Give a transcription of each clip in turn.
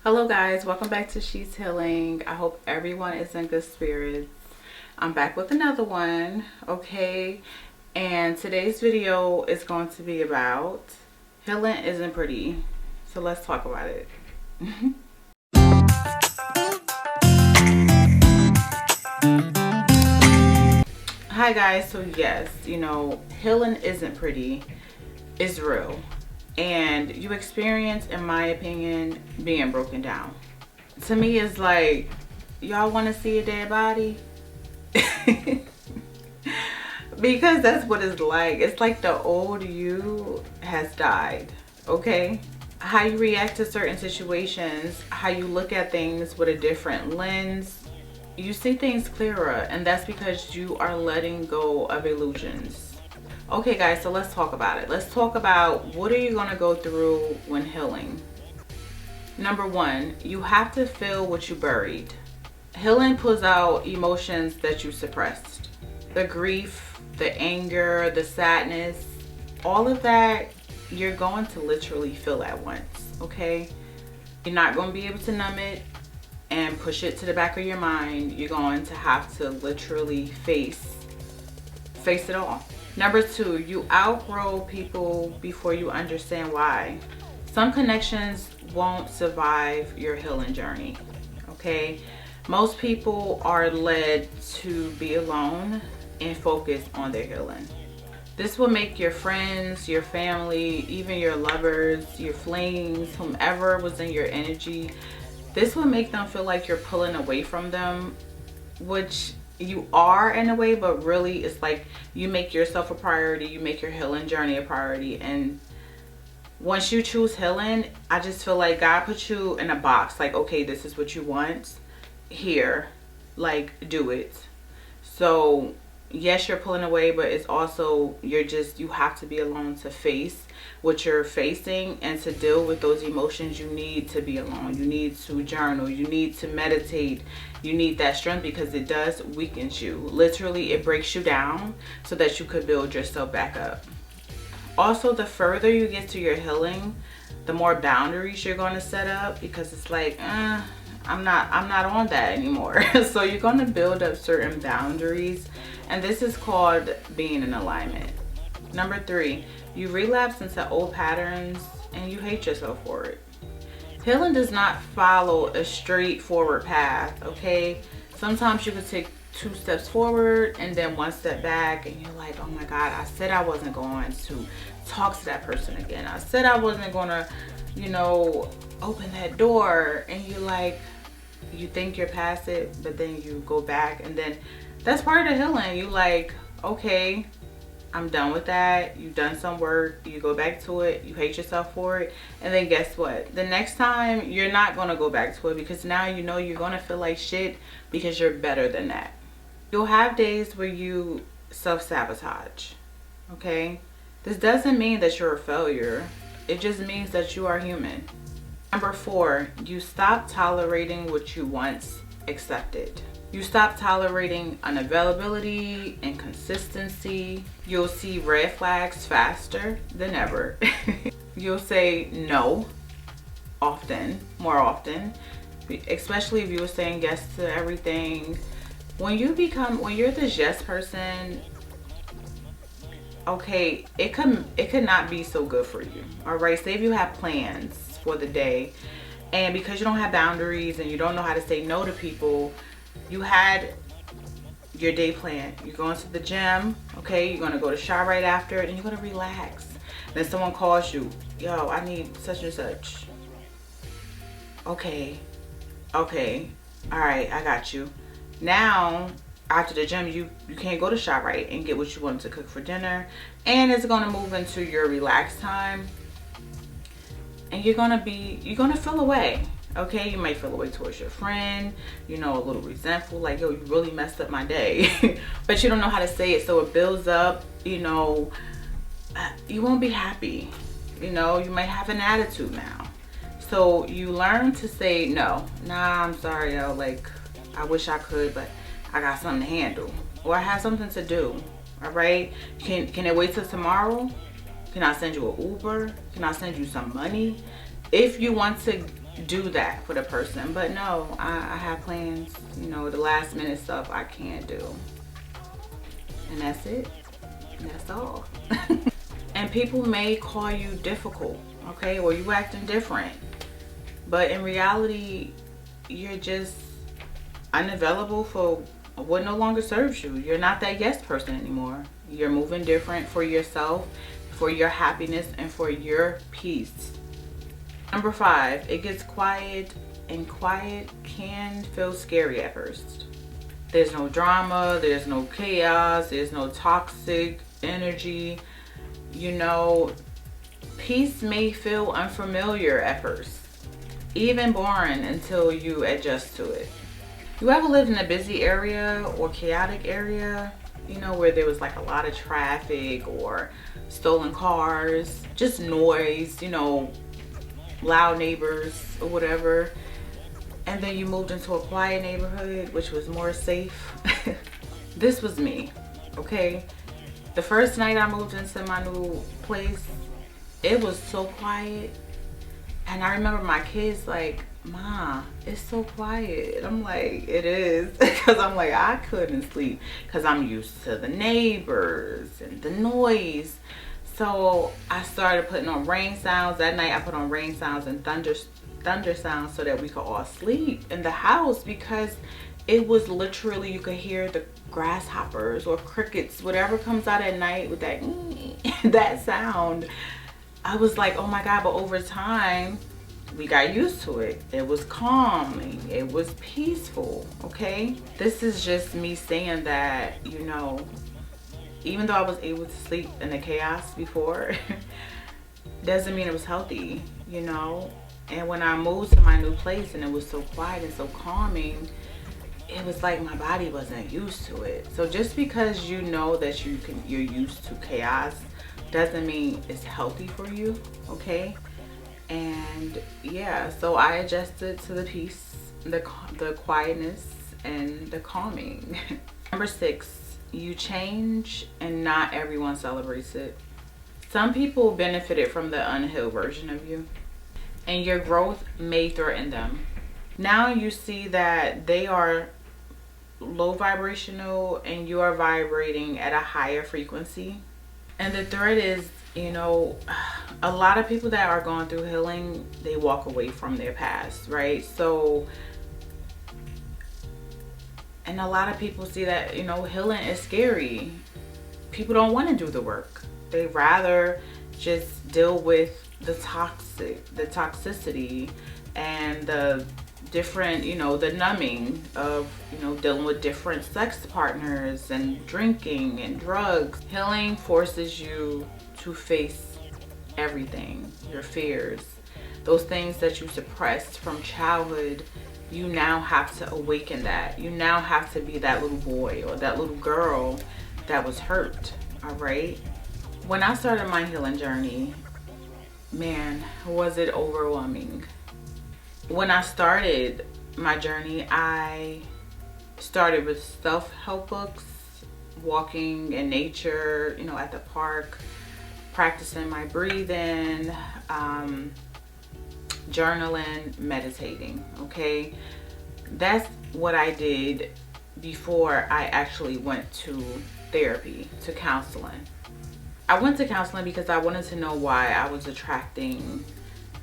Hello guys, welcome back to She's Healing. I hope everyone is in good spirits. I'm back with another one, okay? And today's video is going to be about healing isn't pretty. So let's talk about it. Hi guys, so yes, healing isn't pretty. It's real. And you experience, in my opinion, being broken down. To me, it's like, y'all want to see a dead body? Because that's what it's like. It's like the old you has died, okay? How you react to certain situations, how you look at things with a different lens, you see things clearer, and that's because you are letting go of illusions. Okay guys, so let's talk about it. Let's talk about what are you going to go through when healing. Number one, you have to feel what you buried. Healing pulls out emotions that you suppressed. The grief, the anger, the sadness, all of that you're going to literally feel at once, okay? You're not going to be able to numb it and push it to the back of your mind. You're going to have to literally face it all. Number two, you outgrow people before you understand why. Some connections won't survive your healing journey, okay? Most people are led to be alone and focus on their healing. This will make your friends, your family, even your lovers, your flings, whomever was in your energy, this will make them feel like you're pulling away from them, which you are in a way, but really it's like you make yourself a priority, you make your healing journey a priority. And once you choose healing, I just feel like God put you in a box, like, okay, this is what you want, here, like, do it. So yes, you're pulling away, but it's also you have to be alone to face what you're facing, and to deal with those emotions you need to be alone. You need to journal, you need to meditate, you need that strength, because it does weaken you. Literally, it breaks you down so that you could build yourself back up. Also, the further you get to your healing, the more boundaries you're going to set up, because it's like, I'm not on that anymore. So you're going to build up certain boundaries, and this is called being in alignment. Number three, you relapse into old patterns and you hate yourself for it. Healing does not follow a straightforward path, okay? Sometimes you can take 2 steps forward and then 1 step back, and you're like, oh my God, I said I wasn't going to talk to that person again. I said I wasn't going to, open that door. And you're like, you think you're past it, but then you go back, and then that's part of the healing. You like, okay, I'm done with that. You've done some work, you go back to it, you hate yourself for it, and then guess what? The next time you're not going to go back to it, because now you know you're going to feel like shit, because you're better than that. You'll have days where you self-sabotage, okay? This doesn't mean that you're a failure. It just means that you are human. Number four, you stop tolerating what you once accepted. You stop tolerating unavailability, inconsistency. You'll see red flags faster than ever. You'll say no often, more often, especially if you were saying yes to everything. When you're this yes person, okay, it could not be so good for you. All right, say if you have plans for the day, and because you don't have boundaries and you don't know how to say no to people, you had your day plan. You're going to the gym, okay? You're going to go to shower right after, and you're going to relax. Then someone calls you, yo, I need such and such. Okay, all right, I got you. Now, after the gym, you can't go to ShopRite and get what you wanted to cook for dinner, and it's going to move into your relaxed time, and you're going to feel away. Okay, you might feel away towards your friend, a little resentful, like, yo, you really messed up my day. But you don't know how to say it, so it builds up. You won't be happy. You might have an attitude now. So you learn to say no. Nah, I'm sorry, yo, like, I wish I could, but I got something to handle, or I have something to do. All right, can it wait till tomorrow? Can I send you an Uber? Can I send you some money? If you want to do that for the person. But no, I have plans. You know, the last minute stuff I can't do. And that's it. And that's all. And people may call you difficult, okay, or you acting different. But in reality, you're just unavailable for what no longer serves you. You're not that yes person anymore. You're moving different for yourself, for your happiness, and for your peace. Number 5, it gets quiet, and quiet can feel scary at first. There's no drama, there's no chaos, there's no toxic energy. You know, peace may feel unfamiliar at first, even boring until you adjust to it. You ever lived in a busy area or chaotic area, you know, where there was like a lot of traffic or stolen cars, just noise, you know, loud neighbors or whatever, and then you moved into a quiet neighborhood which was more safe? This was me, okay? The first night I moved into my new place, it was so quiet, and I remember my kids like, "Ma, it's so quiet." I'm like, "It is," because I'm like, I couldn't sleep because I'm used to the neighbors and the noise. So I started putting on rain sounds. That night I put on rain sounds and thunder sounds so that we could all sleep in the house, because it was literally, you could hear the grasshoppers or crickets, whatever comes out at night with that that sound. I was like, oh my God. But over time we got used to it. It was calming, it was peaceful, okay? This is just me saying that, you know, even though I was able to sleep in the chaos before, doesn't mean it was healthy, you know? And when I moved to my new place and it was so quiet and so calming, it was like my body wasn't used to it. So just because you know that you're used to chaos doesn't mean it's healthy for you, okay? And yeah, so I adjusted to the peace, the quietness, and the calming. Number 6, you change and not everyone celebrates it. Some people benefited from the unhealed version of you, and your growth may threaten them. Now you see that they are low vibrational and you are vibrating at a higher frequency. And the threat is, you know, a lot of people that are going through healing, they walk away from their past, right? So, and a lot of people see that, you know, healing is scary. People don't want to do the work. They rather just deal with the toxicity and the different, you know, the numbing of, you know, dealing with different sex partners and drinking and drugs. Healing forces you to face everything, your fears, those things that you suppressed from childhood. You now have to awaken that. You now have to be that little boy or that little girl that was hurt, all right? When I started my healing journey, man, was it overwhelming. When I started my journey, I started with self-help books, walking in nature, you know, at the park, practicing my breathing, journaling, meditating, okay? That's what I did before I actually went to therapy, to counseling. I went to counseling because I wanted to know why I was attracting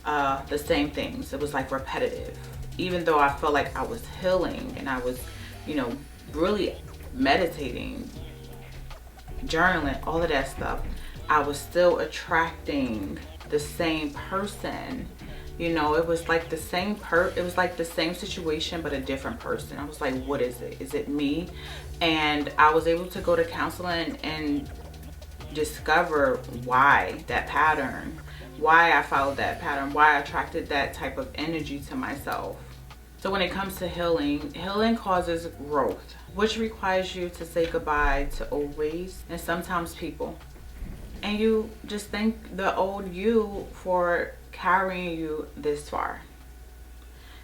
the same things. It was like repetitive. Even though I felt like I was healing and I was, you know, really meditating, journaling, all of that stuff, I was still attracting the same person. You know, it was like the same it was like the same situation but a different person. I was like, what is it? Is it me? And I was able to go to counseling and discover why that pattern, why I followed that pattern, why I attracted that type of energy to myself. So when it comes to healing, healing causes growth, which requires you to say goodbye to old ways and sometimes people. And you just thank the old you for carrying you this far.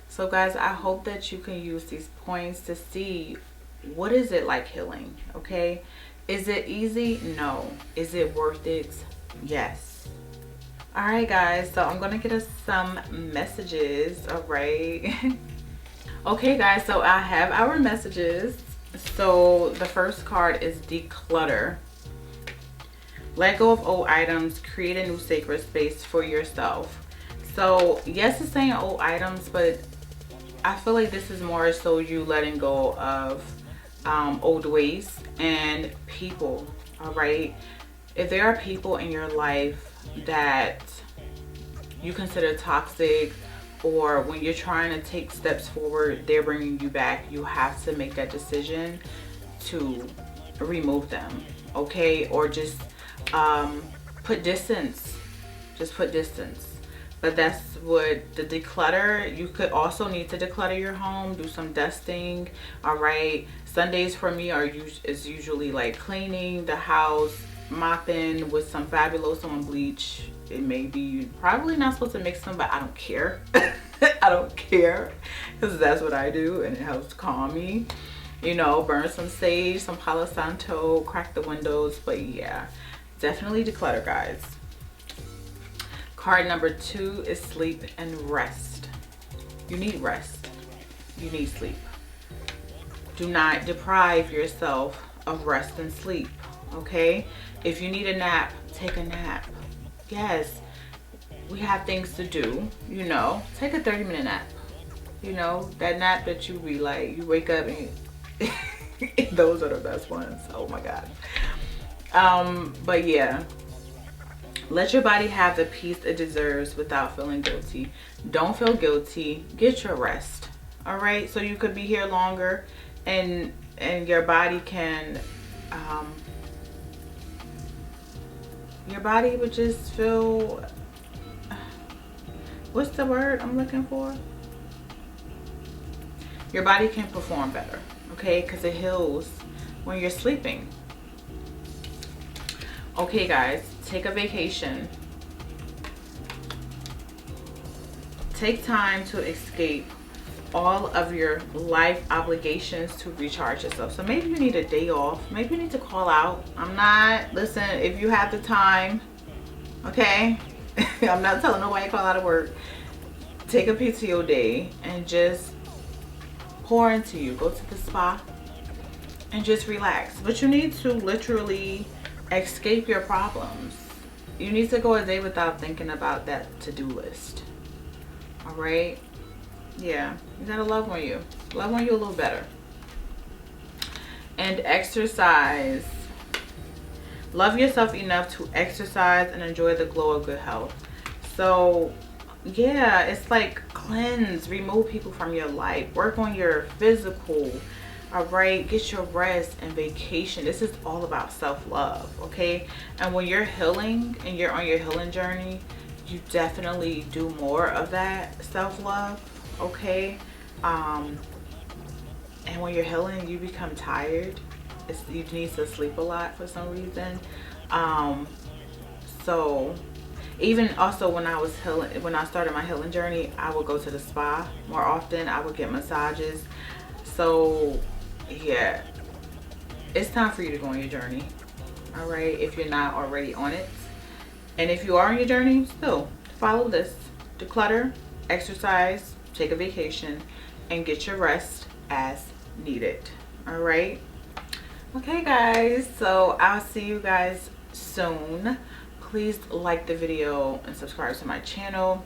So guys, I hope that you can use these points to see what is it like healing, okay? Is it easy? No. Is it worth it? Yes. All right, guys, so I'm gonna get us some messages. All right. Okay, guys, so I have our messages. So the first card is declutter. Let go of old items, create a new sacred space for yourself. So yes, it's saying old items, but I feel like this is more so you letting go of old ways and people. All right, if there are people in your life that you consider toxic, or when you're trying to take steps forward they're bringing you back, you have to make that decision to remove them, okay? Or just put distance, just put distance. But that's what the declutter, you could also need to declutter your home, do some dusting. All right, Sundays for me is usually like cleaning the house, mopping with some Fabuloso and bleach. It may be probably not supposed to mix them, but I don't care. I don't care, because that's what I do and it helps calm me. You know, burn some sage, some Palo Santo, crack the windows. But yeah, definitely declutter, guys. Card number 2 is sleep and rest. You need rest. You need sleep. Do not deprive yourself of rest and sleep, okay? If you need a nap, take a nap. Yes, we have things to do, you know. Take a 30-minute nap. You know, that nap that you be like, you wake up and those are the best ones. Oh my God. But yeah. Let your body have the peace it deserves without feeling guilty. Don't feel guilty. Get your rest. All right, so you could be here longer, and your body can, your body would just feel. What's the word I'm looking for? Your body can perform better, okay? Because it heals when you're sleeping. Okay, guys. Take a vacation. Take time to escape all of your life obligations to recharge yourself. So maybe you need a day off. Maybe you need to call out. Listen, if you have the time, okay? I'm not telling nobody to call out of work. Take a PTO day and just pour into you. Go to the spa and just relax. But you need to literally escape your problems. You need to go a day without thinking about that to-do list. All right? Yeah, you gotta love on you. Love on you a little better. And exercise. Love yourself enough to exercise and enjoy the glow of good health. So yeah, it's like cleanse, remove people from your life, work on your physical. All right, get your rest and vacation. This is all about self-love, okay? And when you're healing and you're on your healing journey, you definitely do more of that self-love, okay? And when you're healing, you become tired. You need to sleep a lot for some reason. So even also when I was healing, when I started my healing journey, I would go to the spa more often. I would get massages. So yeah, it's time for you to go on your journey. All right, if you're not already on it. And if you are on your journey, still follow this. Declutter, exercise, take a vacation, and get your rest as needed. All right. Okay, guys, so I'll see you guys soon. Please like the video and subscribe to my channel.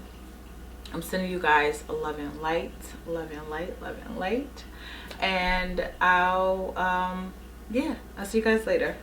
I'm sending you guys love and light, love and light, love and light. And I'll see you guys later.